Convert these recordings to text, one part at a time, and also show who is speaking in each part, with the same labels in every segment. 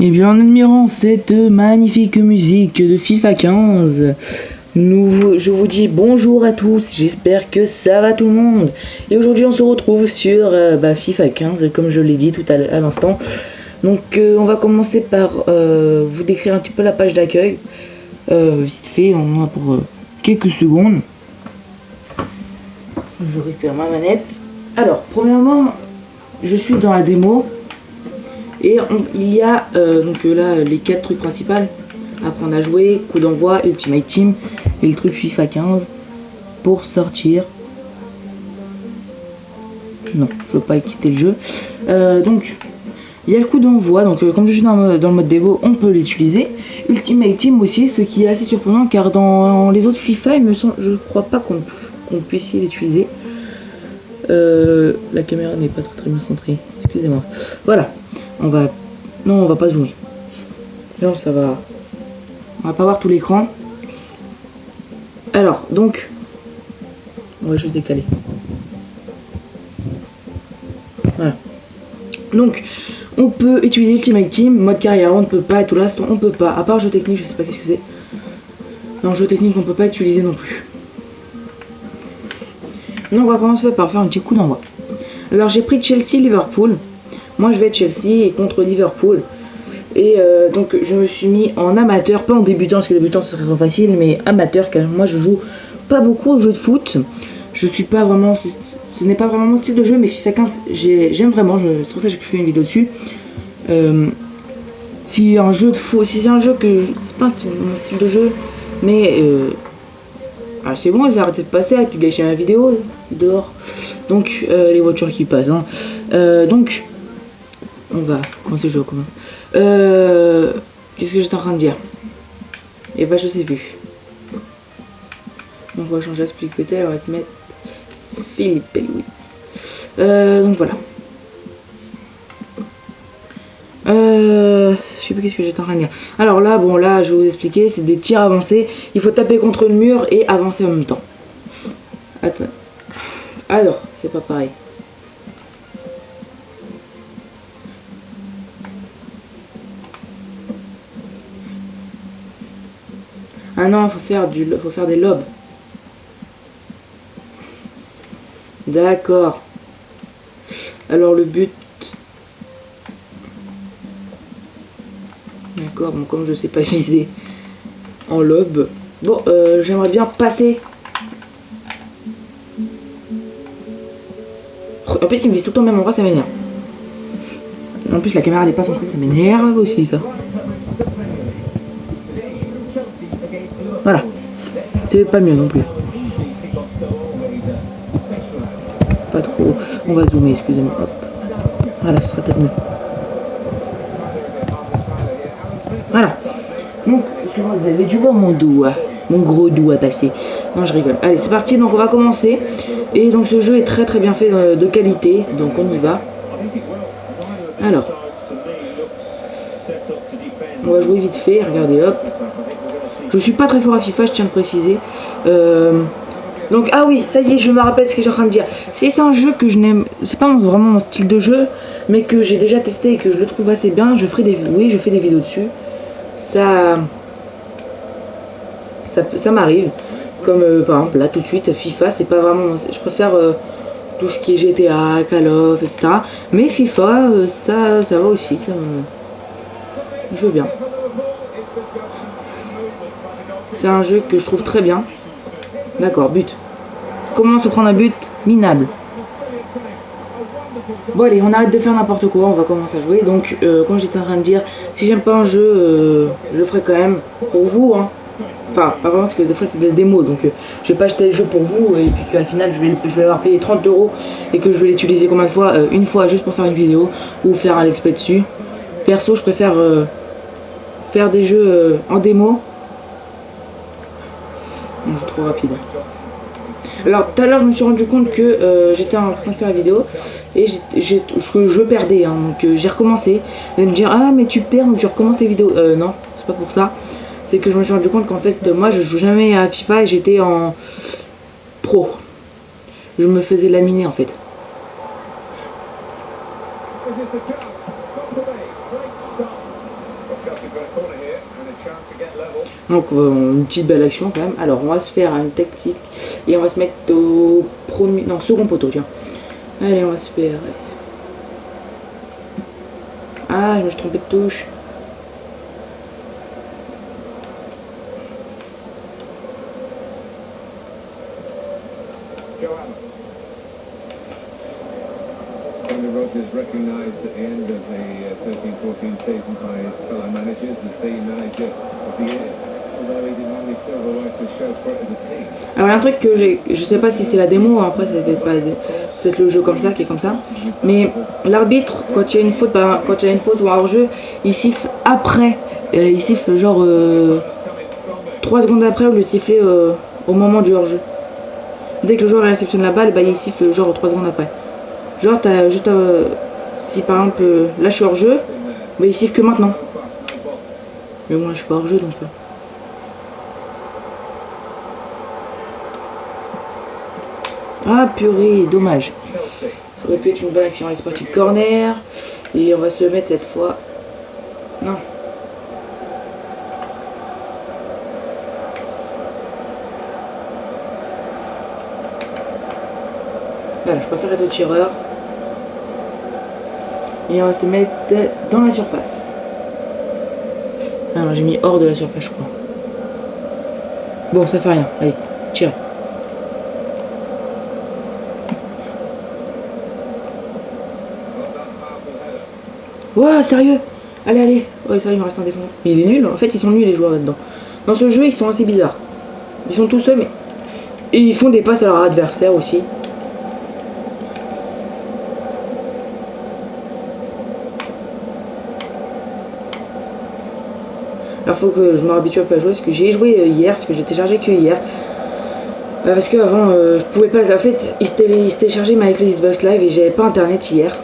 Speaker 1: Et bien en admirant cette magnifique musique de FIFA 15, je vous dis bonjour à tous, j'espère que ça va tout le monde. Et aujourd'hui on se retrouve sur FIFA 15 comme je l'ai dit tout à l'instant. Donc on va commencer par vous décrire un petit peu la page d'accueil. Vite fait, on en a pour quelques secondes. Je récupère ma manette. Alors premièrement, je suis dans la démo. Et il y a donc là les 4 trucs principaux: apprendre à jouer, coup d'envoi, Ultimate Team et le truc FIFA 15 pour sortir. Non, je veux pas quitter le jeu. Donc il y a le coup d'envoi, donc comme je suis dans le mode démo, on peut l'utiliser. Ultimate Team aussi, ce qui est assez surprenant car dans les autres FIFA, je crois pas qu'on puisse l'utiliser. La caméra n'est pas très bien centrée, excusez-moi. Voilà. On va pas zoomer. Non, ça va. On va pas voir tout l'écran. Alors, donc, on va juste décaler. Voilà. Donc, on peut utiliser Ultimate Team, mode carrière, on ne peut pas, et tout le reste, on peut pas. À part jeu technique, je sais pas qu'est-ce que c'est. Dans jeu technique, on peut pas utiliser non plus. Donc, on va commencer par faire un petit coup d'envoi. Alors, j'ai pris Chelsea-Liverpool. Moi je vais être Chelsea et contre Liverpool. Et donc je me suis mis en amateur, pas en débutant parce que débutant ce serait trop facile, mais amateur car moi je joue pas beaucoup au jeu de foot. Je suis pas vraiment, ce n'est pas vraiment mon style de jeu, mais FIFA 15 j'aime vraiment, c'est pour ça que j'ai fait une vidéo dessus. Si un jeu de foot, si c'est un jeu que c'est pas mon style de jeu, mais c'est bon, j'ai arrêté de passer avec gâcher ma vidéo dehors. Donc les voitures qui passent, hein. Donc on va commencer le jeu comment. Qu'est-ce que j'étais en train de dire? Et bah je sais plus. Donc on va changer à Split Peter, on va se mettre Philippe Louis. Donc voilà. Je sais plus qu'est-ce que j'étais en train de dire. Alors là, bon là je vais vous expliquer, c'est des tirs avancés. Il faut taper contre le mur et avancer en même temps. Attends. Alors, c'est pas pareil. Ah non, faut faire des lobes. D'accord. Alors le but. D'accord, bon comme je sais pas viser en lob. Bon, j'aimerais bien passer. En plus il me vise tout le temps au même endroit, ça m'énerve. En plus la caméra n'est pas centrée, ça m'énerve aussi ça. Voilà. C'est pas mieux non plus. Pas trop. On va zoomer, excusez-moi. Hop. Voilà, ce sera peut-être mieux. Voilà. Donc, vous avez dû voir mon doigt. Mon gros doigt passer. Non, je rigole. Allez, c'est parti. Donc, on va commencer. Et donc, ce jeu est très très bien fait, de qualité. Donc, on y va. Alors. On va jouer vite fait. Regardez, hop. Je suis pas très fort à FIFA, je tiens à le préciser. Donc, ah oui, ça y est, je me rappelle ce que j'ai en train de dire. C'est un jeu que je n'aime, c'est pas vraiment mon style de jeu, mais que j'ai déjà testé et que je le trouve assez bien. Je fais des vidéos dessus. Ça m'arrive. Comme par exemple, là tout de suite, FIFA, c'est pas vraiment. Je préfère tout ce qui est GTA, Call of, etc. Mais FIFA, ça va aussi. Je veux bien. C'est un jeu que je trouve très bien. D'accord, but. Comment se prendre un but minable. Bon allez, on arrête de faire n'importe quoi, on va commencer à jouer. Donc, comme j'étais en train de dire, si j'aime pas un jeu, je le ferai quand même pour vous, hein. Enfin, pas vraiment parce que des fois c'est des démos, donc je vais pas acheter le jeu pour vous et puis qu'à final je vais avoir payé 30 € et que je vais l'utiliser combien de fois, une fois juste pour faire une vidéo ou faire un let's play dessus. Perso, je préfère faire des jeux en démo. Non, je suis trop rapide. Alors tout à l'heure je me suis rendu compte que j'étais en train de faire la vidéo et je perdais, hein, donc j'ai recommencé. Vous allez me dire ah mais tu perds donc tu recommences les vidéos. Non, c'est pas pour ça. C'est que je me suis rendu compte qu'en fait moi je joue jamais à FIFA et j'étais en pro. Je me faisais laminer en fait. Donc une petite belle action quand même. Alors on va se faire une tactique et on va se mettre au premier, non, second poteau, tiens. Allez, on va se faire. Ah, je me suis trompé de touche.
Speaker 2: Rodgers recognised at the end of the 13-14 season by his fellow managers as the manager of the year, although he didn't have any silverware to show for it as a team.
Speaker 1: Alors il y a un truc que je sais pas si c'est la démo, après c'est peut-être le jeu comme ça qui est comme ça, mais l'arbitre quand il y a une faute, quand il y a une faute ou un hors-jeu, il siffle après, il siffle genre 3 secondes après au lieu de siffler au moment du hors-jeu. Dès que le joueur réceptionne la balle, bah, il siffle genre 3 secondes après. Genre t'as juste si par exemple là je suis hors jeu, bah il siffle que maintenant. Mais moi je suis pas hors jeu donc. Ah purée, dommage. Ça aurait pu être une bonne action. Allez, c'est parti, corner. Et on va se le mettre cette fois. Non. Voilà, je préfère être au tireur. Et on va se mettre dans la surface. Alors j'ai mis hors de la surface je crois. Bon ça fait rien. Allez, tire. Ouah, sérieux? Allez, allez. Ouais, ça, il me reste un défenseur. Mais il est nul. En fait, ils sont nuls les joueurs là-dedans. Dans ce jeu, ils sont assez bizarres. Ils sont tout seuls, mais... Et ils font des passes à leur adversaire aussi. Alors, faut que je me réhabitue un peu à jouer, parce que j'ai joué hier, parce que j'ai téléchargé que hier. Parce qu'avant, je pouvais pas... En fait, il se téléchargeait avec le Xbox Live et j'avais pas internet hier.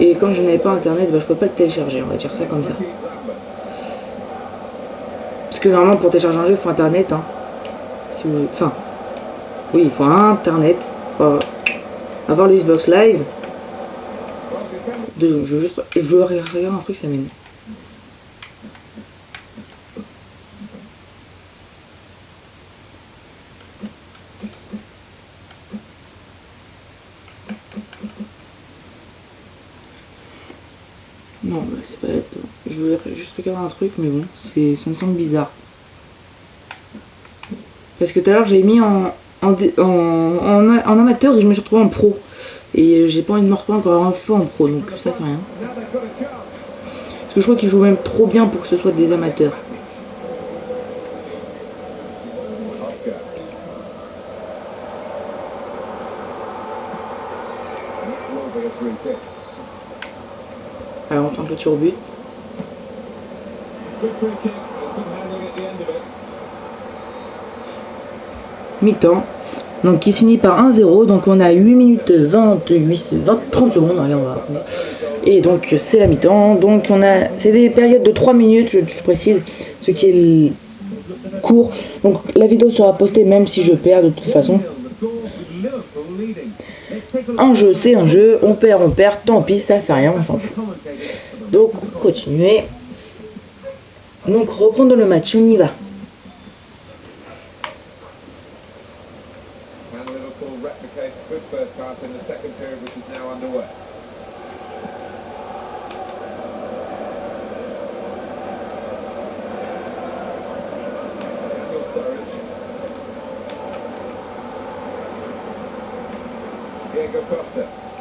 Speaker 1: Et comme je n'avais pas internet, bah, je peux pas le télécharger, on va dire ça comme ça. Parce que normalement pour télécharger un jeu, il faut internet. Hein. Si vous... Enfin, oui, il faut internet. Faut avoir le Xbox Live. Je veux regarder un truc, ça m'énerve. Non, bah, c'est pas... Je voulais juste regarder un truc, mais bon, ça me semble bizarre. Parce que tout à l'heure, j'avais mis en amateur et je me suis retrouvé en pro. Et j'ai pas envie de me retrouver encore un fois en pro, donc ça fait rien. Parce que je crois qu'ils jouent même trop bien pour que ce soit des amateurs. Alors on tente le tir au but. Mi-temps. Donc qui finit par 1-0. Donc on a 8 minutes 30 secondes. Allez, on va. Et donc c'est la mi-temps. Donc c'est des périodes de 3 minutes, je précise, ce qui est court. Donc la vidéo sera postée même si je perds de toute façon. Un jeu, c'est un jeu. On perd, tant pis, ça fait rien, on s'en fout. Donc continuer. Donc reprendre le match, on y va.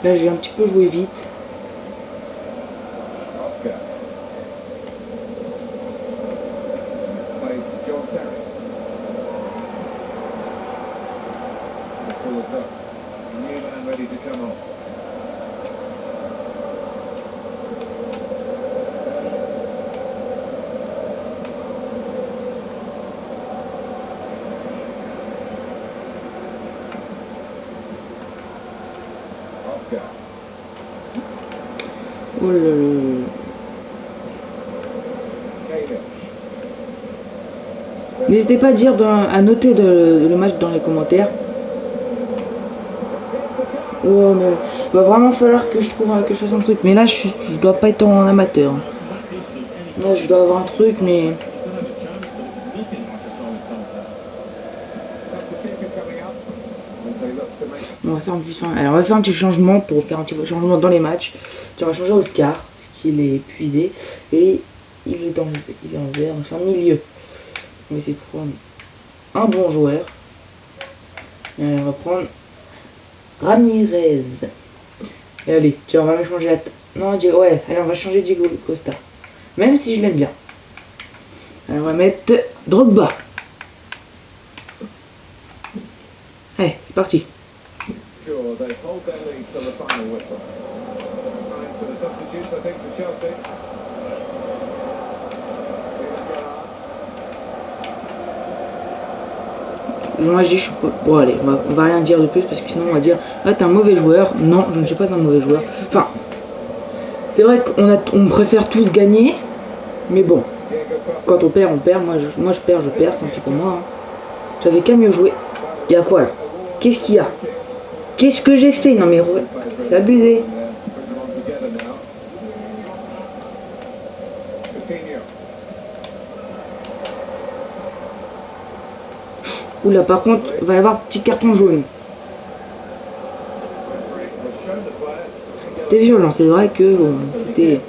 Speaker 1: Là j'ai un petit peu joué vite. Oh là là. N'hésitez pas à dire à noter le match dans les commentaires. Ouais, mais il va vraiment falloir que je trouve que je fasse un truc. Mais là, je dois pas être en amateur. Là, je dois avoir un truc, mais... On va faire un petit, alors on va faire un petit changement pour faire un petit changement dans les matchs. On va changer Oscar, parce qu'il est épuisé. Et il est en vert, c'est un milieu. On va essayer de prendre un bon joueur. Et allez, on va prendre Ramirez. Et allez, tiens, on va même changer non, Diego, ouais, allez, on va changer Diego Costa. Même si je l'aime bien. Alors, on va mettre Drogba. Allez, c'est parti. Moi, je suis pas... Bon, allez, on va rien dire de plus parce que sinon on va dire ah, t'es un mauvais joueur. Non, je ne suis pas un mauvais joueur. Enfin, c'est vrai qu'on préfère tous gagner, mais bon, quand on perd, on perd. Moi je perds, tant pis pour moi. Hein. J'avais qu'à mieux jouer. Il y a quoi là? Qu'est-ce qu'il y a? Qu'est-ce que j'ai fait? Non mais c'est abusé. Oula, par contre, il va y avoir un petit carton jaune. C'était violent, c'est vrai que bon, c'était...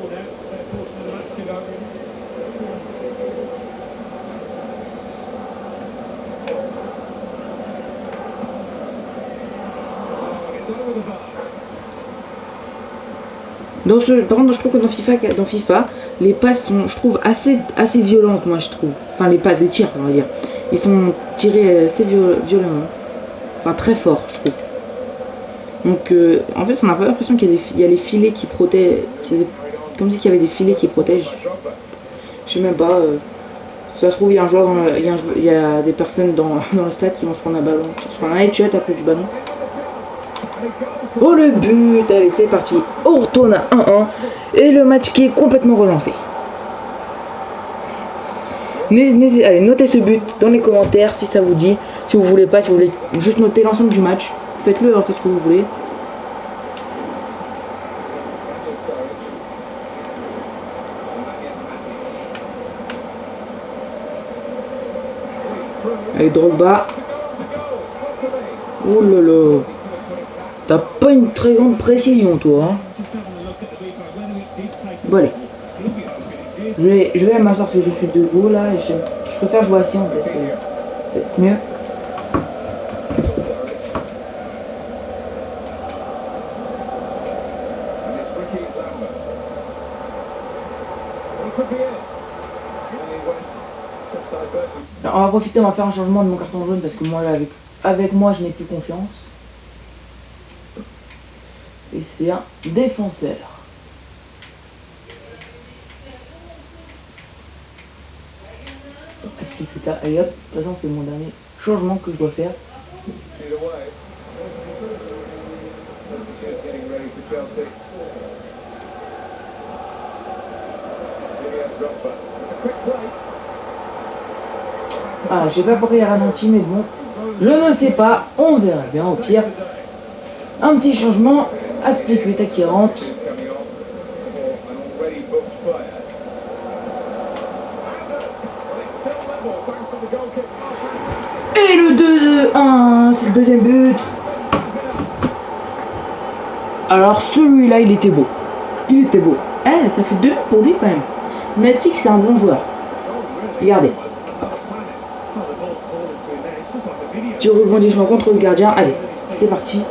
Speaker 1: Par contre, je trouve que dans FIFA, les passes sont, je trouve, assez violentes, moi, je trouve. Enfin, les passes, les tirs, on va dire. Ils sont tirés assez violemment. Enfin, très fort, je trouve. Donc, en fait, on n'a pas l'impression qu'il y a les filets qui protègent. Comme si il y avait des filets qui protègent. Je sais même pas. Ça se trouve, il y a un joueur il y a des personnes dans le stade qui vont se prendre un ballon. Qui se prendre un headshot à cause du ballon. Oh le but! Allez, c'est parti. On retourne à 1-1. Et le match qui est complètement relancé. Allez, notez ce but dans les commentaires si ça vous dit. Si vous voulez pas, si vous voulez juste noter l'ensemble du match. Faites-le, faites ce que vous voulez. Allez, Drogba. Oh là là. T'as pas une très grande précision, toi. Hein. Bon, allez. Je vais m'asseoir parce que je suis debout là. Et je préfère jouer assis en fait. Peut-être mieux. Alors, on va profiter, on va faire un changement de mon carton jaune parce que moi, là, avec moi, je n'ai plus confiance. Et c'est un défenseur. Allez hop, de toute façon c'est mon dernier changement que je dois faire. Ah, je sais pas pourquoi il y a ralenti, mais bon, je ne sais pas, on verra bien au pire. Un petit changement, Aspilicueta qui rentre. Et le 2-1, c'est le deuxième but. Alors celui-là, il était beau. Il était beau. Eh, ça fait 2 pour lui quand même. Matic, c'est un bon joueur. Regardez. Petit rebondissement contre le gardien. Allez, c'est parti.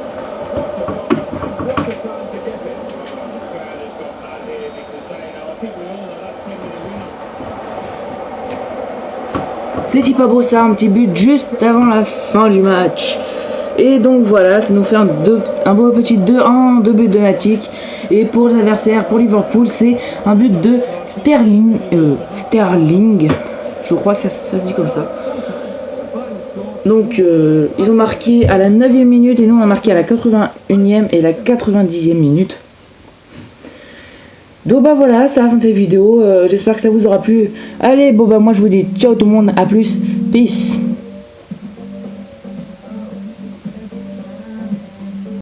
Speaker 1: C'est pas beau ça, un petit but juste avant la fin du match. Et donc voilà, ça nous fait un beau petit 2-1, 2 buts de Matic. Et pour les adversaires, pour Liverpool, c'est un but de Sterling. Je crois que ça se dit comme ça. Donc ils ont marqué à la 9e minute et nous on a marqué à la 81e et la 90e minute. Donc bah voilà, c'est la fin de cette vidéo. J'espère que ça vous aura plu. Allez, bon bah moi je vous dis ciao tout le monde, à plus, peace.